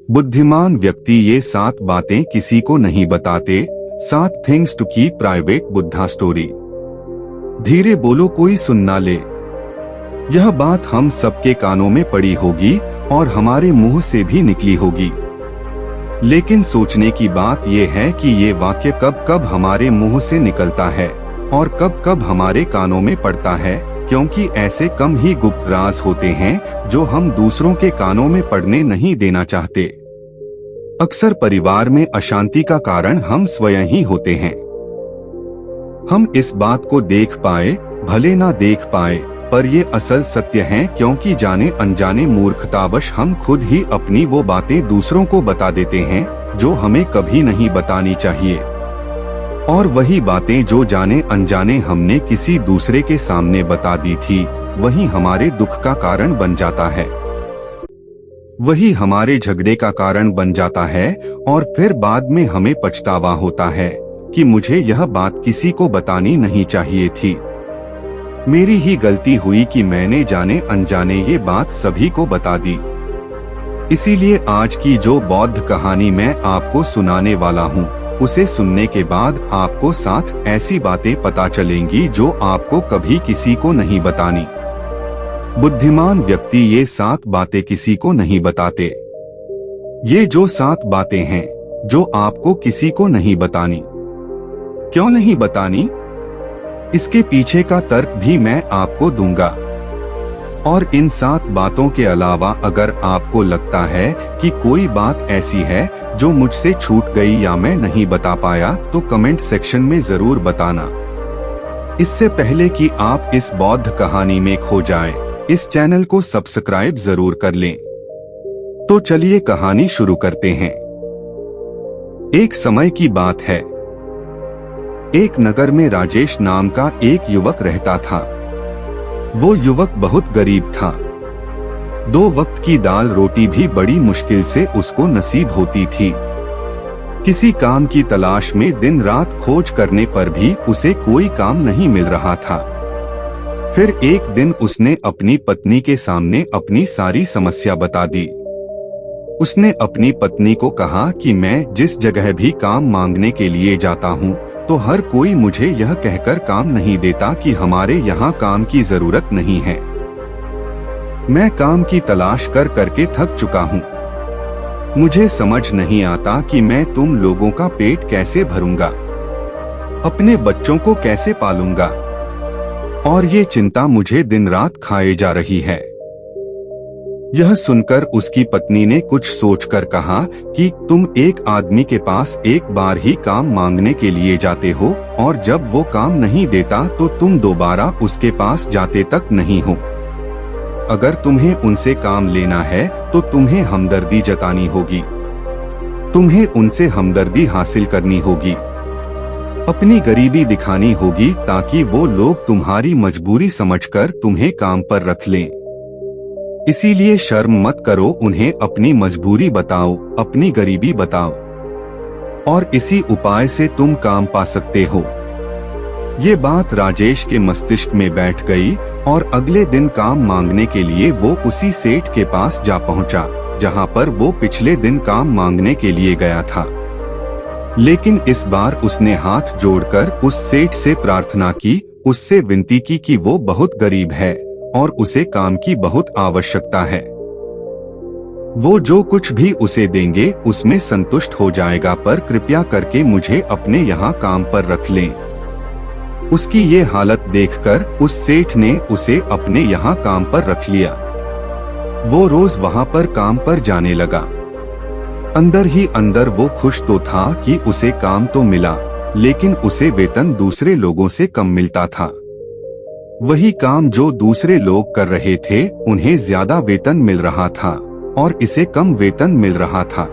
बुद्धिमान व्यक्ति ये 7 बातें किसी को नहीं बताते। 7 things to keep private Buddha story. धीरे बोलो, कोई सुन ना ले। यह बात हम सबके कानों में पड़ी होगी और हमारे मुंह से भी निकली होगी, लेकिन सोचने की बात यह है कि ये वाक्य कब कब हमारे मुंह से निकलता है और कब कब हमारे कानों में पड़ता है, क्योंकि ऐसे कम ही गुप्त राज होते हैं जो हम दूसरों के कानों में पड़ने नहीं देना चाहते। अक्सर परिवार में अशांति का कारण हम स्वयं ही होते हैं। हम इस बात को देख पाए भले ना देख पाए, पर ये असल सत्य है, क्योंकि जाने अनजाने मूर्खतावश हम खुद ही अपनी वो बातें दूसरों को बता देते हैं जो हमें कभी नहीं बतानी चाहिए। और वही बातें जो जाने अनजाने हमने किसी दूसरे के सामने बता दी थी, वही हमारे दुख का कारण बन जाता है, वही हमारे झगड़े का कारण बन जाता है। और फिर बाद में हमें पछतावा होता है कि मुझे यह बात किसी को बतानी नहीं चाहिए थी, मेरी ही गलती हुई कि मैंने जाने अनजाने ये बात सभी को बता दी। इसीलिए आज की जो बौद्ध कहानी मैं आपको सुनाने वाला हूँ, उसे सुनने के बाद आपको 7 ऐसी बातें पता चलेंगी जो आपको कभी किसी को नहीं बतानी। बुद्धिमान व्यक्ति ये 7 बातें किसी को नहीं बताते। ये जो 7 बातें हैं जो आपको किसी को नहीं बतानी। क्यों नहीं बतानी, इसके पीछे का तर्क भी मैं आपको दूंगा। और इन 7 बातों के अलावा अगर आपको लगता है कि कोई बात ऐसी है जो मुझसे छूट गई या मैं नहीं बता पाया, तो कमेंट सेक्शन में जरूर बताना। इससे पहले कि आप इस बौद्ध कहानी में खो जाएं, इस चैनल को सब्सक्राइब जरूर कर लें। तो चलिए कहानी शुरू करते हैं। एक समय की बात है। एक नगर में राजेश नाम का एक युवक रहता था। वो युवक बहुत गरीब था। 2 वक्त की दाल रोटी भी बड़ी मुश्किल से उसको नसीब होती थी। किसी काम की तलाश में दिन रात खोज करने पर भी उसे कोई काम नहीं मिल रहा था। फिर एक दिन उसने अपनी पत्नी के सामने अपनी सारी समस्या बता दी। उसने अपनी पत्नी को कहा कि मैं जिस जगह भी काम मांगने के लिए जाता हूँ, तो हर कोई मुझे यह कहकर काम नहीं देता कि हमारे यहाँ काम की जरूरत नहीं है। मैं काम की तलाश कर करके थक चुका हूँ। मुझे समझ नहीं आता कि मैं तुम लोगों का पेट कैसे भरूंगा, अपने बच्चों को कैसे पालूंगा, और ये चिंता मुझे दिन रात खाए जा रही है। यह सुनकर उसकी पत्नी ने कुछ सोचकर कहा कि तुम एक आदमी के पास एक बार ही काम मांगने के लिए जाते हो, और जब वो काम नहीं देता तो तुम दोबारा उसके पास जाते तक नहीं हो। अगर तुम्हें उनसे काम लेना है तो तुम्हें हमदर्दी जतानी होगी, तुम्हें उनसे हमदर्दी हासिल करनी होगी, अपनी गरीबी दिखानी होगी, ताकि वो लोग तुम्हारी मजबूरी समझकर तुम्हें काम पर रख लें। इसीलिए शर्म मत करो, उन्हें अपनी मजबूरी बताओ, अपनी गरीबी बताओ, और इसी उपाय से तुम काम पा सकते हो। ये बात राजेश के मस्तिष्क में बैठ गई और अगले दिन काम मांगने के लिए वो उसी सेठ के पास जा पहुंचा, जहां पर वो पिछले दिन काम मांगने के लिए गया था। लेकिन इस बार उसने हाथ जोड़कर उस सेठ से प्रार्थना की, उससे विनती की कि वो बहुत गरीब है और उसे काम की बहुत आवश्यकता है। वो जो कुछ भी उसे देंगे उसमें संतुष्ट हो जाएगा, पर कृपया करके मुझे अपने यहाँ काम पर रख लें। उसकी ये हालत देखकर उस सेठ ने उसे अपने यहाँ काम पर रख लिया। वो रोज वहाँ पर काम पर जाने लगा। अंदर ही अंदर वो खुश तो था कि उसे काम तो मिला, लेकिन उसे वेतन दूसरे लोगों से कम मिलता था। वही काम जो दूसरे लोग कर रहे थे, उन्हें ज्यादा वेतन मिल रहा था और इसे कम वेतन मिल रहा था।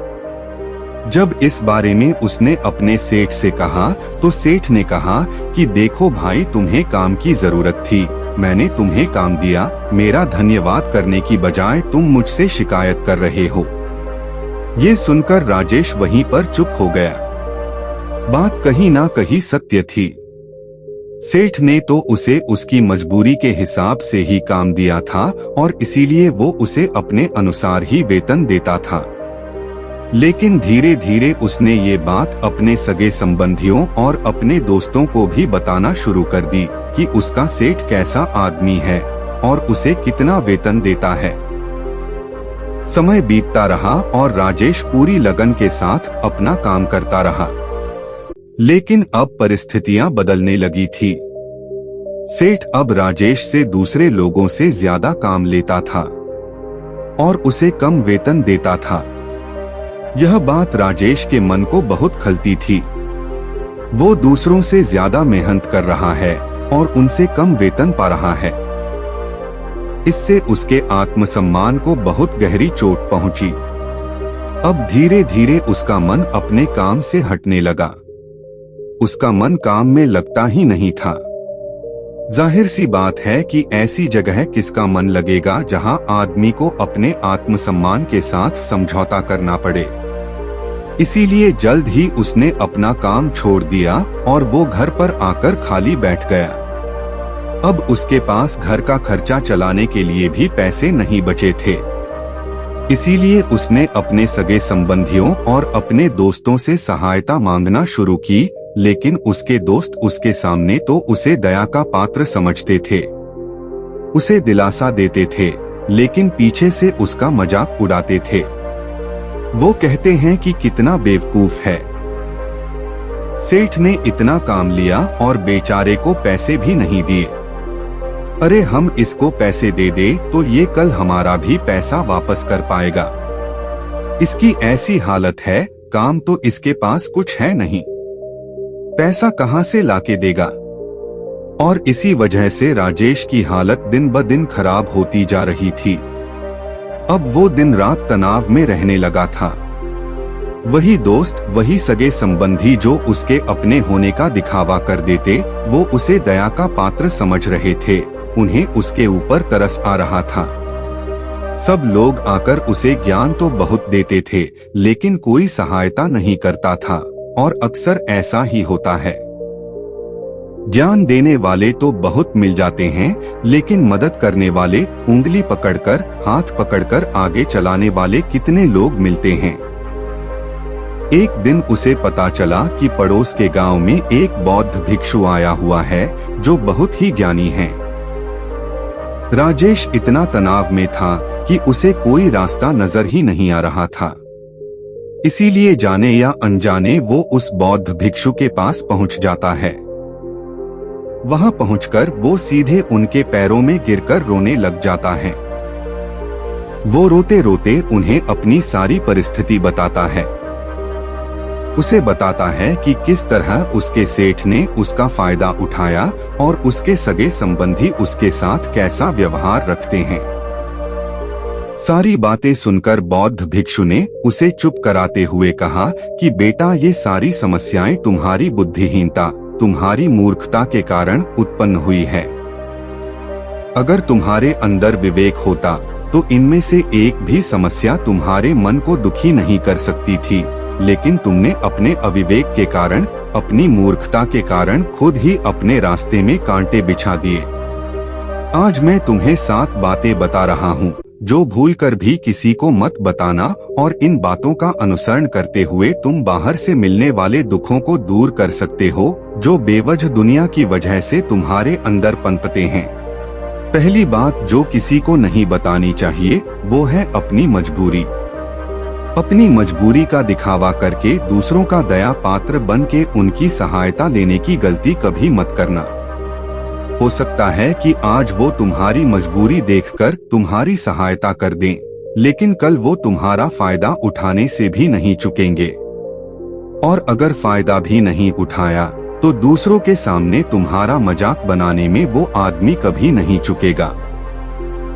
जब इस बारे में उसने अपने सेठ से कहा, तो सेठ ने कहा कि देखो भाई, तुम्हें काम की जरूरत थी, मैंने तुम्हें काम दिया, मेरा धन्यवाद करने की बजाय तुम मुझसे शिकायत कर रहे हो। ये सुनकर राजेश वहीं पर चुप हो गया। बात कहीं ना कहीं सत्य थी। सेठ ने तो उसे उसकी मजबूरी के हिसाब से ही काम दिया था और इसीलिए वो उसे अपने अनुसार ही वेतन देता था। लेकिन धीरे धीरे उसने ये बात अपने सगे संबंधियों और अपने दोस्तों को भी बताना शुरू कर दी कि उसका सेठ कैसा आदमी है और उसे कितना वेतन देता है। समय बीतता रहा और राजेश पूरी लगन के साथ अपना काम करता रहा, लेकिन अब परिस्थितियां बदलने लगी थी। सेठ अब राजेश से दूसरे लोगों से ज्यादा काम लेता था और उसे कम वेतन देता था। यह बात राजेश के मन को बहुत खलती थी। वो दूसरों से ज्यादा मेहनत कर रहा है और उनसे कम वेतन पा रहा है। इससे उसके आत्मसम्मान को बहुत गहरी चोट पहुंची। अब धीरे धीरे उसका मन अपने काम से हटने लगा। उसका मन काम में लगता ही नहीं था। जाहिर सी बात है कि ऐसी जगह किसका मन लगेगा जहां आदमी को अपने आत्मसम्मान के साथ समझौता करना पड़े। इसीलिए जल्द ही उसने अपना काम छोड़ दिया और वो घर पर आकर खाली बैठ गया। अब उसके पास घर का खर्चा चलाने के लिए भी पैसे नहीं बचे थे। इसीलिए उसने अपने सगे संबंधियों और अपने दोस्तों से सहायता मांगना शुरू की, लेकिन उसके दोस्त उसके सामने तो उसे दया का पात्र समझते थे, उसे दिलासा देते थे, लेकिन पीछे से उसका मजाक उड़ाते थे। वो कहते हैं कि कितना बेवकूफ है, सेठ ने इतना काम लिया और बेचारे को पैसे भी नहीं दिए। अरे हम इसको पैसे दे दे तो ये कल हमारा भी पैसा वापस कर पाएगा। इसकी ऐसी हालत है, काम तो इसके पास कुछ है नहीं, पैसा कहां से लाके देगा। और इसी वजह से राजेश की हालत दिन ब दिन खराब होती जा रही थी। अब वो दिन रात तनाव में रहने लगा था। वही दोस्त, वही सगे संबंधी जो उसके अपने होने का दिखावा कर देते, वो उसे दया का पात्र समझ रहे थे, उन्हें उसके ऊपर तरस आ रहा था। सब लोग आकर उसे ज्ञान तो बहुत देते थे, लेकिन कोई सहायता नहीं करता था, और अक्सर ऐसा ही होता है। ज्ञान देने वाले तो बहुत मिल जाते हैं, लेकिन मदद करने वाले, उंगली पकड़कर, हाथ पकड़कर आगे चलाने वाले कितने लोग मिलते हैं। एक दिन उसे पता चला कि पड़ोस के गांव में एक बौद्ध भिक्षु आया हुआ है जो बहुत ही ज्ञानी है। राजेश इतना तनाव में था कि उसे कोई रास्ता नजर ही नहीं आ रहा था। इसीलिए जाने या अनजाने वो उस बौद्ध भिक्षु के पास पहुंच जाता है। वहां पहुंचकर वो सीधे उनके पैरों में गिरकर रोने लग जाता है। वो रोते रोते उन्हें अपनी सारी परिस्थिति बताता है। उसे बताता है कि किस तरह उसके सेठ ने उसका फायदा उठाया और उसके सगे संबंधी उसके साथ कैसा व्यवहार रखते हैं। सारी बातें सुनकर बौद्ध भिक्षु ने उसे चुप कराते हुए कहा कि बेटा, ये सारी समस्याएं तुम्हारी बुद्धिहीनता, तुम्हारी मूर्खता के कारण उत्पन्न हुई है। अगर तुम्हारे अंदर विवेक होता तो इनमें से एक भी समस्या तुम्हारे मन को दुखी नहीं कर सकती थी, लेकिन तुमने अपने अविवेक के कारण, अपनी मूर्खता के कारण खुद ही अपने रास्ते में कांटे बिछा दिए। आज मैं तुम्हें 7 बातें बता रहा हूँ जो भूलकर भी किसी को मत बताना, और इन बातों का अनुसरण करते हुए तुम बाहर से मिलने वाले दुखों को दूर कर सकते हो जो बेवजह दुनिया की वजह से तुम्हारे अंदर पनपते हैं। पहली बात जो किसी को नहीं बतानी चाहिए वो है अपनी मजबूरी। अपनी मजबूरी का दिखावा करके दूसरों का दया पात्र बन के उनकी सहायता लेने की गलती कभी मत करना। हो सकता है कि आज वो तुम्हारी मजबूरी देखकर तुम्हारी सहायता कर दें, लेकिन कल वो तुम्हारा फायदा उठाने से भी नहीं चुकेंगे, और अगर फायदा भी नहीं उठाया तो दूसरों के सामने तुम्हारा मजाक बनाने में वो आदमी कभी नहीं चुकेगा।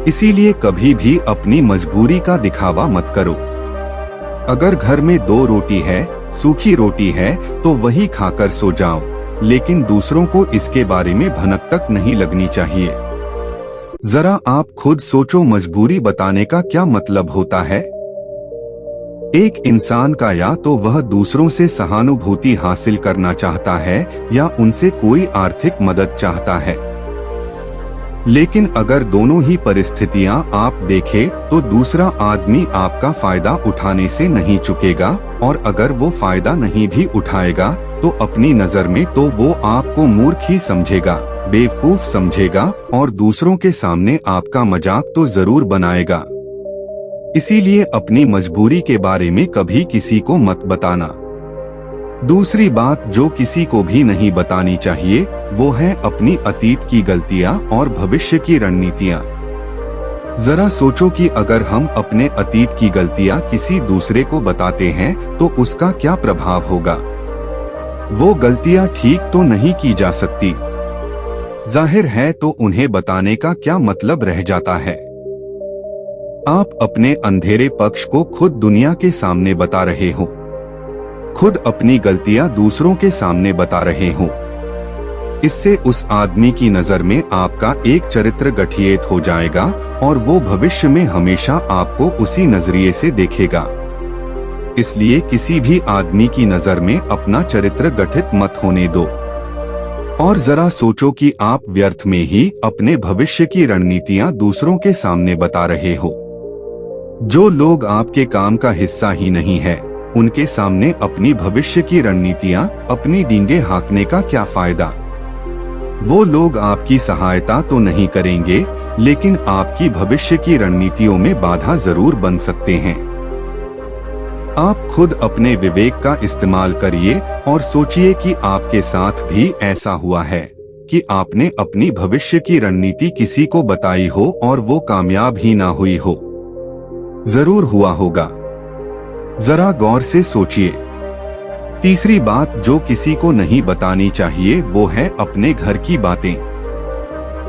इसीलिए कभी भी अपनी मजबूरी का दिखावा मत करो। अगर घर में 2 रोटी है, सूखी रोटी है, तो वही खाकर सो जाओ, लेकिन दूसरों को इसके बारे में भनक तक नहीं लगनी चाहिए। जरा आप खुद सोचो, मजबूरी बताने का क्या मतलब होता है। एक इंसान का या तो वह दूसरों से सहानुभूति हासिल करना चाहता है या उनसे कोई आर्थिक मदद चाहता है। लेकिन अगर दोनों ही परिस्थितियां आप देखें तो दूसरा आदमी आपका फायदा उठाने से नहीं चुकेगा, और अगर वो फायदा नहीं भी उठाएगा तो अपनी नजर में तो वो आपको मूर्ख ही समझेगा, बेवकूफ समझेगा, और दूसरों के सामने आपका मजाक तो जरूर बनाएगा। इसीलिए अपनी मजबूरी के बारे में कभी किसी को मत बताना। दूसरी बात जो किसी को भी नहीं बतानी चाहिए वो है अपनी अतीत की गलतियां और भविष्य की रणनीतियां। जरा सोचो कि अगर हम अपने अतीत की गलतियां किसी दूसरे को बताते हैं तो उसका क्या प्रभाव होगा। वो गलतियां ठीक तो नहीं की जा सकती, जाहिर है, तो उन्हें बताने का क्या मतलब रह जाता है। आप अपने अंधेरे पक्ष को खुद दुनिया के सामने बता रहे हो, खुद अपनी गलतियां दूसरों के सामने बता रहे हो। इससे उस आदमी की नजर में आपका एक चरित्र गठित हो जाएगा और वो भविष्य में हमेशा आपको उसी नजरिए से देखेगा। इसलिए किसी भी आदमी की नजर में अपना चरित्र गठित मत होने दो। और जरा सोचो कि आप व्यर्थ में ही अपने भविष्य की रणनीतियां दूसरों के सामने बता रहे हो। जो लोग आपके काम का हिस्सा ही नहीं है, उनके सामने अपनी भविष्य की रणनीतियां, अपनी डींगे हाँकने का क्या फायदा। वो लोग आपकी सहायता तो नहीं करेंगे, लेकिन आपकी भविष्य की रणनीतियों में बाधा जरूर बन सकते हैं। आप खुद अपने विवेक का इस्तेमाल करिए और सोचिए कि आपके साथ भी ऐसा हुआ है कि आपने अपनी भविष्य की रणनीति किसी को बताई हो और वो कामयाब ही ना हुई हो। जरूर हुआ होगा, जरा गौर से सोचिए। तीसरी बात जो किसी को नहीं बतानी चाहिए वो है अपने घर की बातें।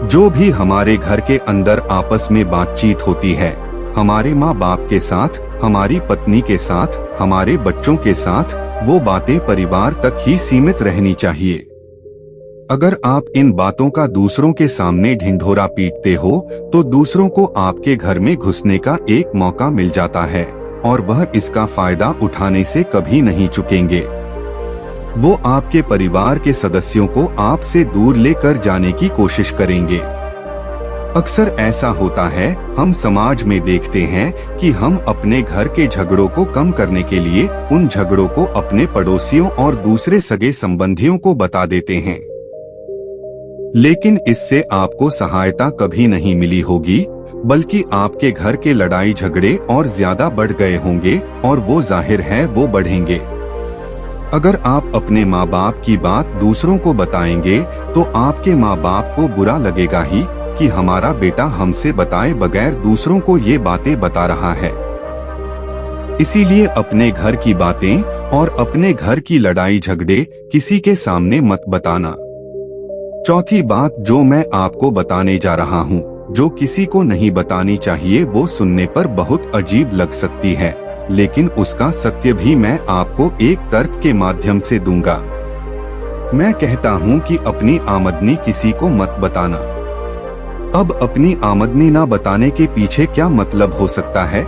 जो भी हमारे घर के अंदर आपस में बातचीत होती है, हमारे माँ बाप के साथ, हमारी पत्नी के साथ, हमारे बच्चों के साथ, वो बातें परिवार तक ही सीमित रहनी चाहिए। अगर आप इन बातों का दूसरों के सामने ढिंढोरा पीटते हो तो दूसरों को आपके घर में घुसने का एक मौका मिल जाता है और वह इसका फायदा उठाने से कभी नहीं चुकेंगे। वो आपके परिवार के सदस्यों को आपसे दूर लेकर जाने की कोशिश करेंगे। अक्सर ऐसा होता है, हम समाज में देखते हैं कि हम अपने घर के झगड़ों को कम करने के लिए उन झगड़ों को अपने पड़ोसियों और दूसरे सगे संबंधियों को बता देते हैं, लेकिन इससे आपको सहायता कभी नहीं मिली होगी, बल्कि आपके घर के लड़ाई झगड़े और ज्यादा बढ़ गए होंगे और वो जाहिर है वो बढ़ेंगे। अगर आप अपने माँ बाप की बात दूसरों को बताएंगे तो आपके माँ बाप को बुरा लगेगा ही कि हमारा बेटा हमसे बताए बगैर दूसरों को ये बातें बता रहा है। इसीलिए अपने घर की बातें और अपने घर की लड़ाई झगड़े किसी के सामने मत बताना। चौथी बात जो मैं आपको बताने जा रहा हूँ, जो किसी को नहीं बतानी चाहिए, वो सुनने पर बहुत अजीब लग सकती है, लेकिन उसका सत्य भी मैं आपको एक तर्क के माध्यम से दूंगा। मैं कहता हूँ कि अपनी आमदनी किसी को मत बताना। अब अपनी आमदनी ना बताने के पीछे क्या मतलब हो सकता है?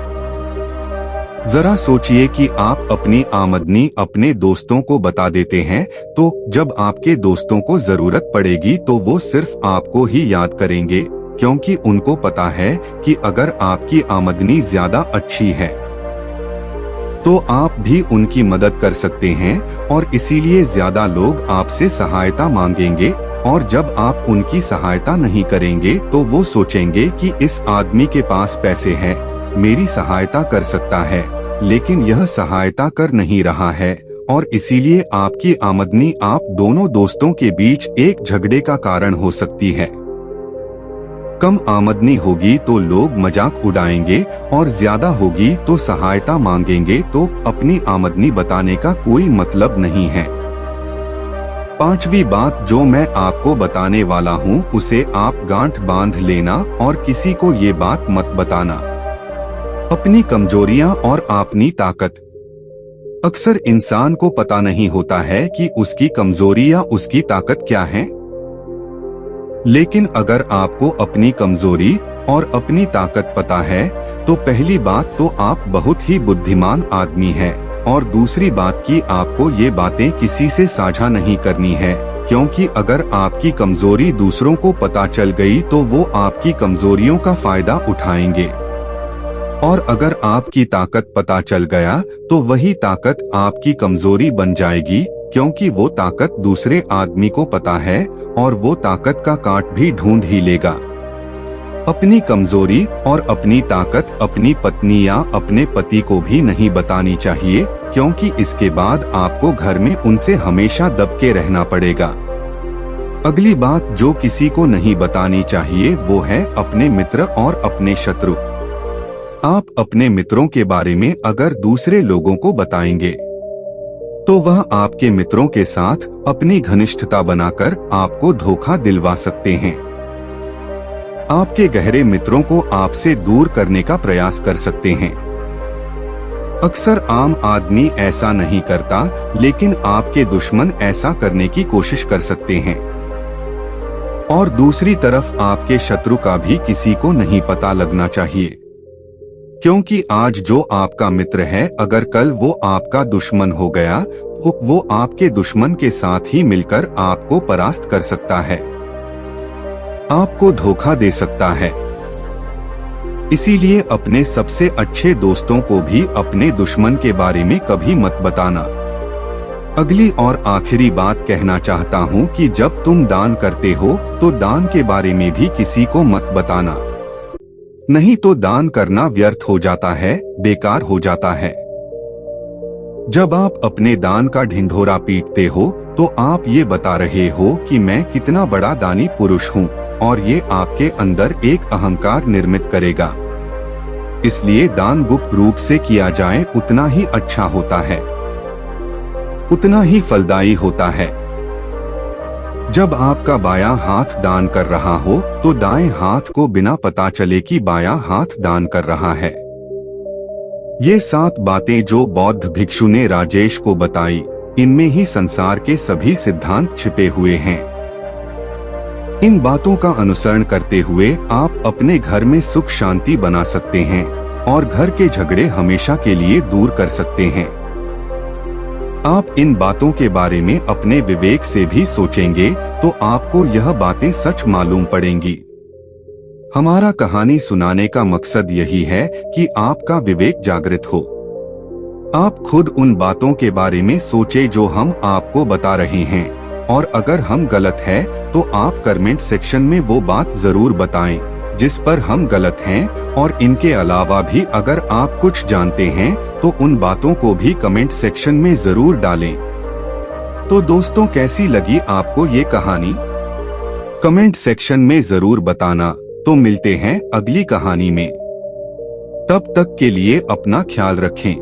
जरा सोचिए कि आप अपनी आमदनी अपने दोस्तों को बता देते हैं, तो जब आपके दोस्तों को जरूरत पड़ेगी तो वो सिर्फ आपको ही याद करेंगे, क्योंकि उनको पता है कि अगर आपकी आमदनी ज्यादा अच्छी है तो आप भी उनकी मदद कर सकते हैं, और इसीलिए ज्यादा लोग आपसे सहायता मांगेंगे। और जब आप उनकी सहायता नहीं करेंगे तो वो सोचेंगे कि इस आदमी के पास पैसे हैं, मेरी सहायता कर सकता है, लेकिन यह सहायता कर नहीं रहा है, और इसीलिए आपकी आमदनी आप दोनों दोस्तों के बीच एक झगड़े का कारण हो सकती है। कम आमदनी होगी तो लोग मजाक उड़ाएंगे और ज्यादा होगी तो सहायता मांगेंगे, तो अपनी आमदनी बताने का कोई मतलब नहीं है। पांचवी बात जो मैं आपको बताने वाला हूँ उसे आप गांठ बांध लेना और किसी को ये बात मत बताना। अपनी कमजोरियां और अपनी ताकत। अक्सर इंसान को पता नहीं होता है कि उसकी कमजोरी या उसकी ताकत क्या है, लेकिन अगर आपको अपनी कमजोरी और अपनी ताकत पता है तो पहली बात तो आप बहुत ही बुद्धिमान आदमी हैं, और दूसरी बात कि आपको ये बातें किसी से साझा नहीं करनी है, क्योंकि अगर आपकी कमजोरी दूसरों को पता चल गई तो वो आपकी कमजोरियों का फायदा उठाएंगे, और अगर आपकी ताकत पता चल गया तो वही ताकत आपकी कमजोरी बन जाएगी, क्योंकि वो ताकत दूसरे आदमी को पता है और वो ताकत का काट भी ढूंढ ही लेगा। अपनी कमजोरी और अपनी ताकत अपनी पत्नी या अपने पति को भी नहीं बतानी चाहिए, क्योंकि इसके बाद आपको घर में उनसे हमेशा दब के रहना पड़ेगा। अगली बात जो किसी को नहीं बतानी चाहिए वो है अपने मित्र और अपने शत्रु। आप अपने मित्रों के बारे में अगर दूसरे लोगों को बताएंगे तो वह आपके मित्रों के साथ अपनी घनिष्ठता बनाकर आपको धोखा दिलवा सकते हैं। आपके गहरे मित्रों को आपसे दूर करने का प्रयास कर सकते हैं। अक्सर आम आदमी ऐसा नहीं करता, लेकिन आपके दुश्मन ऐसा करने की कोशिश कर सकते हैं। और दूसरी तरफ आपके शत्रु का भी किसी को नहीं पता लगना चाहिए, क्योंकि आज जो आपका मित्र है अगर कल वो आपका दुश्मन हो गया तो वो आपके दुश्मन के साथ ही मिलकर आपको परास्त कर सकता है, आपको धोखा दे सकता है। इसीलिए अपने सबसे अच्छे दोस्तों को भी अपने दुश्मन के बारे में कभी मत बताना। अगली और आखिरी बात कहना चाहता हूँ कि जब तुम दान करते हो तो दान के बारे में भी किसी को मत बताना, नहीं तो दान करना व्यर्थ हो जाता है, बेकार हो जाता है। जब आप अपने दान का ढिंढोरा पीटते हो तो आप ये बता रहे हो कि मैं कितना बड़ा दानी पुरुष हूँ, और ये आपके अंदर एक अहंकार निर्मित करेगा। इसलिए दान गुप्त रूप से किया जाए उतना ही अच्छा होता है, उतना ही फलदायी होता है। जब आपका बायां हाथ दान कर रहा हो तो दाएं हाथ को बिना पता चले कि बायां हाथ दान कर रहा है। ये 7 बातें जो बौद्ध भिक्षु ने राजेश को बताई, इनमें ही संसार के सभी सिद्धांत छिपे हुए हैं। इन बातों का अनुसरण करते हुए आप अपने घर में सुख शांति बना सकते हैं और घर के झगड़े हमेशा के लिए दूर कर सकते हैं। आप इन बातों के बारे में अपने विवेक से भी सोचेंगे तो आपको यह बातें सच मालूम पड़ेंगी। हमारा कहानी सुनाने का मकसद यही है कि आपका विवेक जागृत हो। आप खुद उन बातों के बारे में सोचे जो हम आपको बता रहे हैं, और अगर हम गलत है तो आप कमेंट सेक्शन में वो बात जरूर बताएं जिस पर हम गलत हैं, और इनके अलावा भी अगर आप कुछ जानते हैं तो उन बातों को भी कमेंट सेक्शन में जरूर डालें। तो दोस्तों, कैसी लगी आपको ये कहानी? कमेंट सेक्शन में जरूर बताना। तो मिलते हैं अगली कहानी में, तब तक के लिए अपना ख्याल रखें।